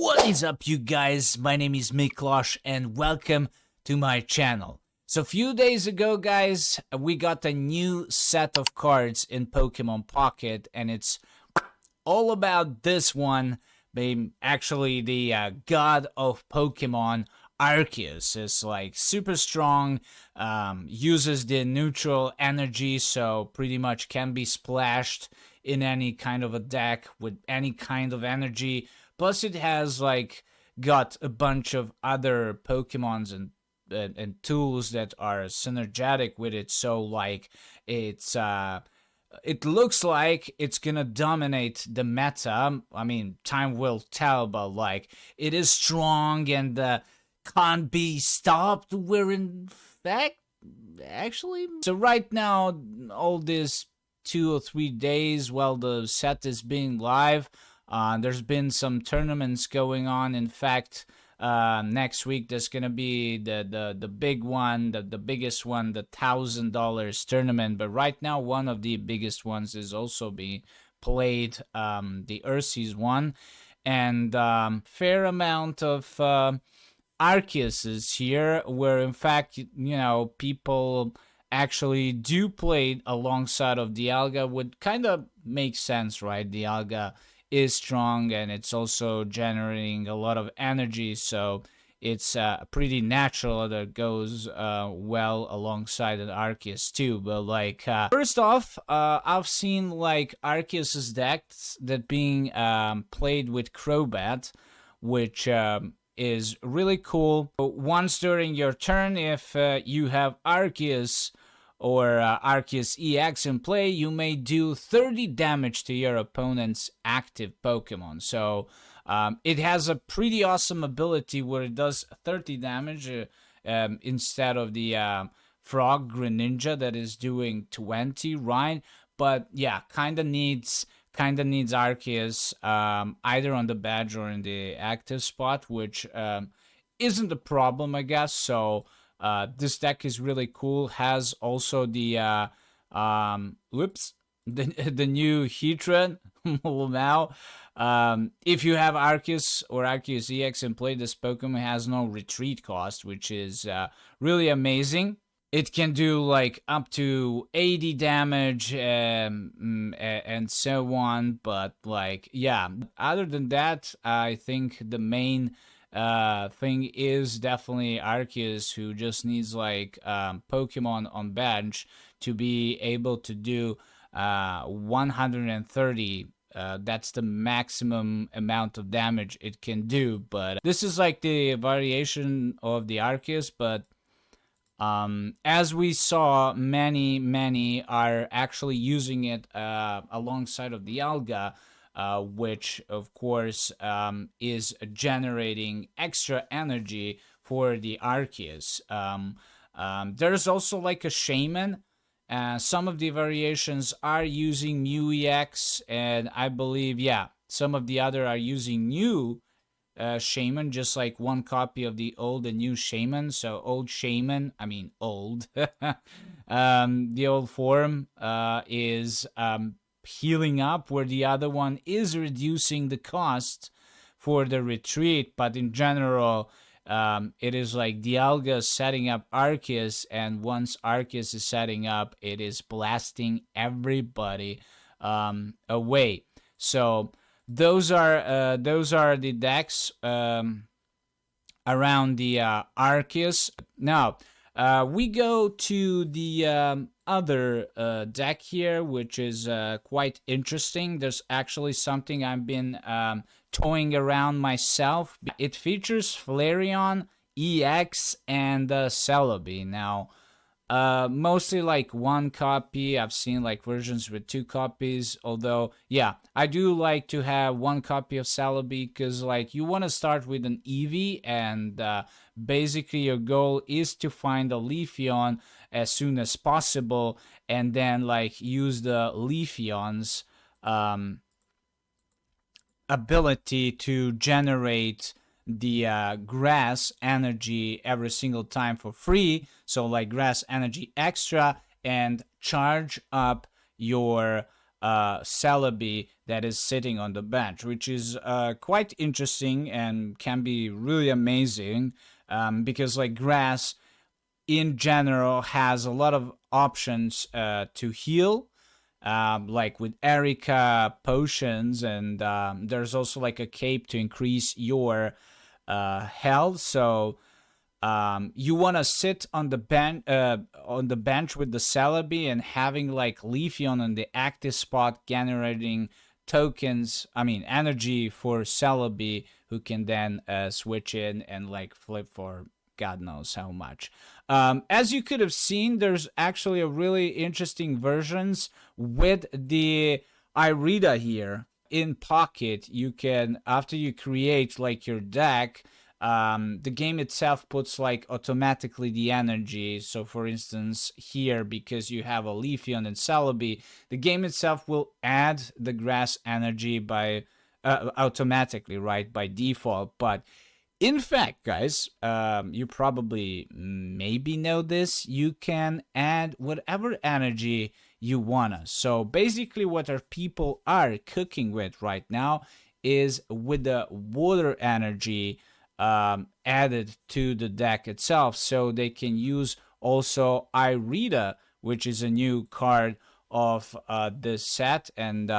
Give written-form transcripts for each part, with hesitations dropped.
What is up, you guys? My name is Miklosh and welcome to my channel. So a few days ago, guys, we got a new set of cards in Pokemon Pocket, and it's all about this one being actually the god of Pokemon. Arceus is like super strong, uses the neutral energy, so pretty much can be splashed in any kind of a deck with any kind of energy. Plus, it has like got a bunch of other Pokemons and tools that are synergetic with it. So like it's it looks like it's gonna dominate the meta. I mean, time will tell, but like it is strong and can't be stopped. We're in fact actually. So right now, all these 2 or 3 days while the set is being live, there's been some tournaments going on. In fact, next week there's gonna be the big one, the biggest one, the $1,000 tournament. But right now, one of the biggest ones is also being played, the Arceus one, and fair amount of Arceus is here, where in fact, you know, people actually do play alongside of Dialga. Would kind of make sense, right? Dialga is strong and it's also generating a lot of energy, so it's pretty natural that it goes well alongside an Arceus too. But like first off, I've seen like Arceus's decks that being played with Crobat, which is really cool. Once during your turn, if you have Arceus or Arceus EX in play, you may do 30 damage to your opponent's active Pokemon. So it has a pretty awesome ability where it does 30 damage instead of the Frog Greninja that is doing 20, right? But yeah, kind of needs Arceus either on the badge or in the active spot, which isn't a problem, I guess. So this deck is really cool. Has also the the new Heatran now. If you have Arceus or Arceus EX and play, this Pokemon has no retreat cost, which is really amazing. It can do like up to 80 damage and so on. But like, yeah, other than that, I think the main thing is definitely Arceus, who just needs like Pokemon on bench to be able to do 130. That's the maximum amount of damage it can do. But this is like the variation of the Arceus, but as we saw, many are actually using it alongside of the Dialga, which of course is generating extra energy for the Arceus. There's also like a Shaman. Some of the variations are using Mew EX, and I believe, yeah, some of the other are using new Shaman, just like one copy of the old and new Shaman. So old Shaman, I mean old, the old form is healing up, where the other one is reducing the cost for the retreat. But in general, it is like Dialga setting up Arceus, and once Arceus is setting up, it is blasting everybody away. So those are the decks around the Arceus. Now we go to the other deck here, which is quite interesting. There's actually something I've been toying around myself. It features Flareon, EX, and Celebi. Now, mostly like one copy. I've seen like versions with 2 copies. Although, yeah, I do like to have 1 copy of Celebi, because like you want to start with an Eevee, and basically your goal is to find a Leafeon as soon as possible, and then like use the Leafeon's ability to generate the grass energy every single time for free. So like grass energy extra, and charge up your Celebi that is sitting on the bench, which is quite interesting and can be really amazing, because like grass in general has a lot of options to heal, like with Erica potions, and there's also like a cape to increase your health. So you want to sit on the bench with the Celebi and having like Leafeon on the active spot, generating tokens, I mean energy for Celebi, who can then switch in and like flip for God knows how much. As you could have seen, there's actually a really interesting versions with the Irida here in Pocket. You can, after you create like your deck, the game itself puts like automatically the energy. So for instance here, because you have a Leafeon and Celebi, the game itself will add the grass energy by automatically, right, by default. But in fact, guys, you probably maybe know this, you can add whatever energy you wanna. So basically what our people are cooking with right now is with the water energy added to the deck itself, so they can use also Irida, which is a new card of this set, and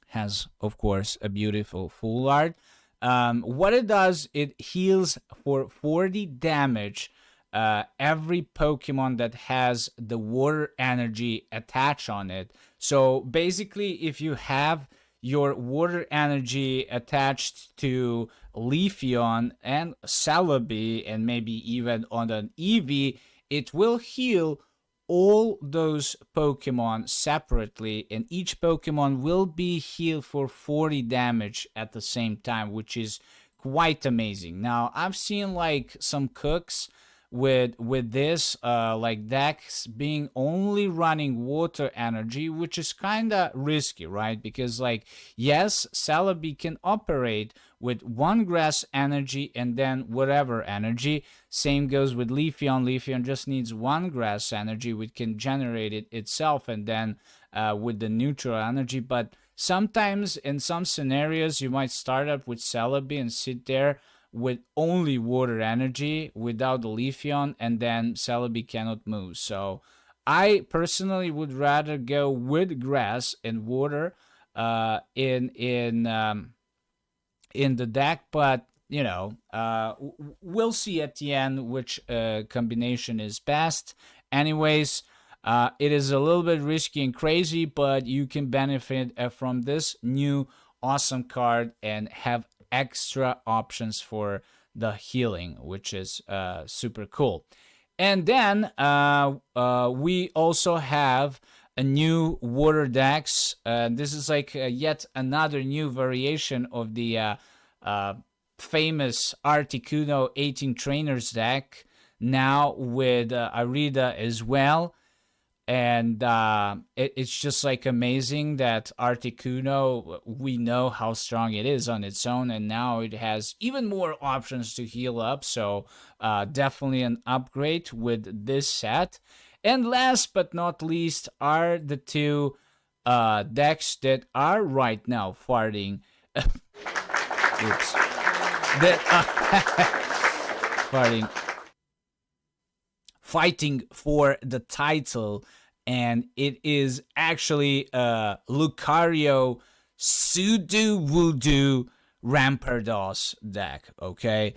has of course a beautiful full art. What it does, it heals for 40 damage every Pokemon that has the water energy attached on it. So basically, if you have your water energy attached to Leafeon and Celebi, and maybe even on an Eevee, it will heal all those Pokemon separately, and each Pokemon will be healed for 40 damage at the same time, which is quite amazing. Now, I've seen like some cooks with this like decks being only running water energy, which is kind of risky, right? Because like, yes, Celebi can operate with one grass energy and then whatever energy. Same goes with Leafeon. Leafeon just needs one grass energy, which can generate it itself, and then with the neutral energy. But sometimes in some scenarios you might start up with Celebi and sit there with only water energy without the Leafeon, and then Celebi cannot move. So I personally would rather go with grass and water in the deck, but you know, we'll see at the end which combination is best. Anyways, it is a little bit risky and crazy, but you can benefit from this new awesome card and have extra options for the healing, which is super cool. And then we also have a new water decks. This is like yet another new variation of the famous Articuno 18 trainers deck, now with Irida as well. And it's just like amazing that Articuno, we know how strong it is on its own, and now it has even more options to heal up. So definitely an upgrade with this set. And last but not least are the two decks that are right now farting. Oops. That farting. Fighting for the title, and it is actually Lucario Sudowoodo Rampardos deck. Okay,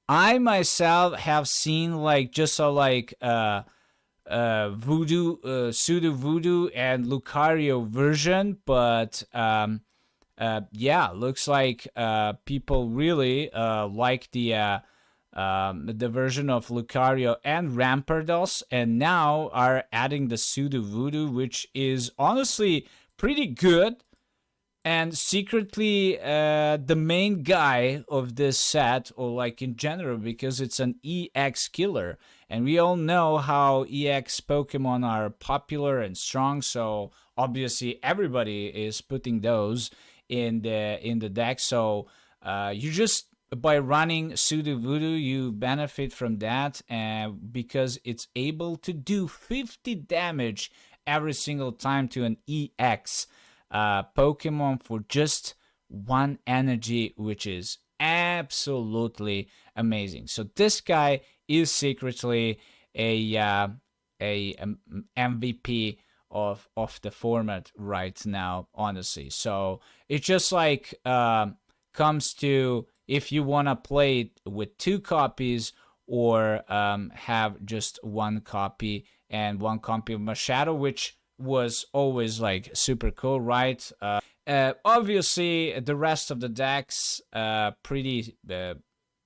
I myself have seen like just a like Voodoo, Sudowoodo and Lucario version, but yeah, looks like people really like the version of Lucario and Rampardos, and now are adding the Sudowoodo, which is honestly pretty good, and secretly the main guy of this set, or like in general, because it's an EX killer, and we all know how EX Pokemon are popular and strong, so obviously everybody is putting those in the deck. So you just, by running Sudowoodo, you benefit from that, because it's able to do 50 damage every single time to an EX Pokemon for just 1 energy, which is absolutely amazing. So this guy is secretly a MVP of the format right now, honestly. So it just like comes to if you want to play it with 2 copies or have just 1 copy and 1 copy of Machado, which was always like super cool, right? Obviously, the rest of the decks pretty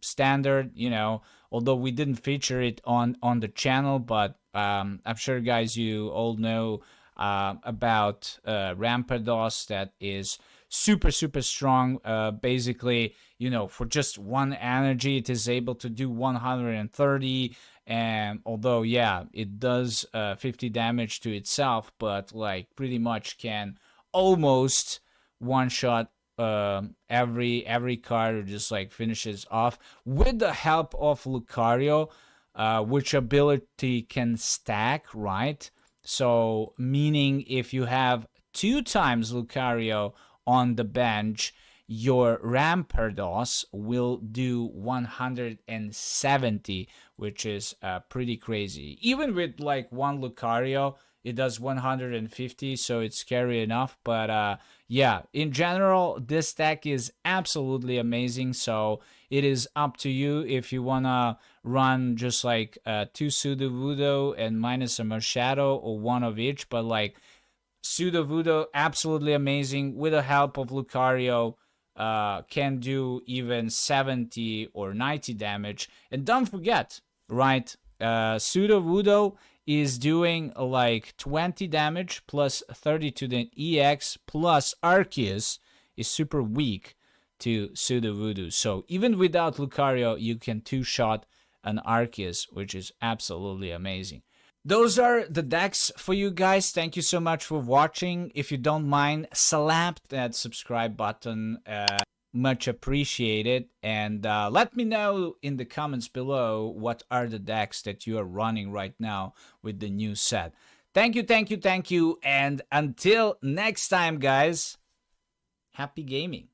standard, you know, although we didn't feature it on the channel, but I'm sure, guys, you all know about Rampardos that is super strong. Basically, you know, for just 1 energy, it is able to do 130. And although, yeah, it does 50 damage to itself, but like pretty much can almost one-shot every card, or just like finishes off with the help of Lucario, which ability can stack, right? So meaning if you have 2 times Lucario on the bench, your Rampardos will do 170, which is pretty crazy. Even with like 1 Lucario, it does 150, so it's scary enough. But yeah, in general, this deck is absolutely amazing. So it is up to you if you wanna run just like 2 Sudowoodo and minus a Machado, or 1 of each. But like Sudowoodo, absolutely amazing with the help of Lucario. Can do even 70 or 90 damage. And don't forget, right, Sudowoodo is doing like 20 damage plus 30 to the EX, plus Arceus is super weak to Sudowoodo. So even without Lucario, you can 2-shot an Arceus, which is absolutely amazing. Those are the decks for you guys. Thank you so much for watching. If you don't mind, slap that subscribe button. Much appreciated. And let me know in the comments below what are the decks that you are running right now with the new set. Thank you. And until next time, guys, happy gaming.